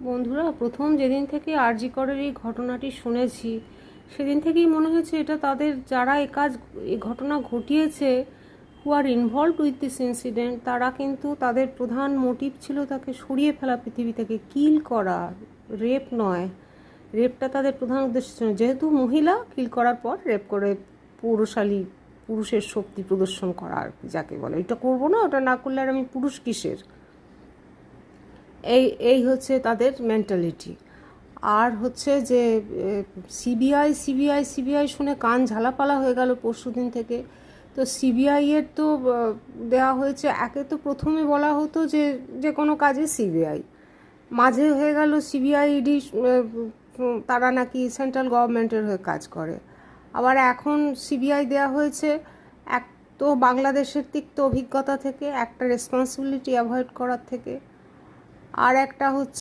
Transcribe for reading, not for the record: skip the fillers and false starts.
বন্ধুরা, প্রথম যেদিন থেকে আরজি করের এই ঘটনাটি শুনেছি সেদিন থেকেই মনে হয়েছে এটা তাদের, যারা এই ঘটনা ঘটিয়েছে, who are involved with this incident, তারা কিন্তু তাদের প্রধান মোটিভ ছিল তাকে সরিয়ে ফেলা পৃথিবী থেকে, কিল করা, রেপ নয়। রেপটা তাদের প্রধান উদ্দেশ্য ছিল। যেহেতু মহিলা, কিল করার পর রেপ করে পুরুষের শক্তি প্রদর্শন করা, আর যাকে বলে এটা করবো না, ওটা না করলে আর আমি পুরুষ কিসের, এই এই হচ্ছে তাদের মেন্টালিটি। আর হচ্ছে যে সিবিআই সিবিআই সিবিআই শুনে কান ঝালাপালা হয়ে গেল পরশুদিন থেকে। তো সিবিআই এর তো দেওয়া হয়েছে, একে তো প্রথমে বলা হতো যে যে কোনো কাজে সিবিআই, মাঝে হয়ে গেল সিবিআই ইডি, তারা নাকি সেন্ট্রাল গভর্নমেন্টের হয়ে কাজ করে। আবার এখন সিবিআই দেওয়া হয়েছে, এক তো বাংলাদেশের তিক্ত অভিজ্ঞতা থেকে, একটা রেসপন্সিবিলিটি অ্যাভয়েড করার থেকে, আর একটা হচ্ছে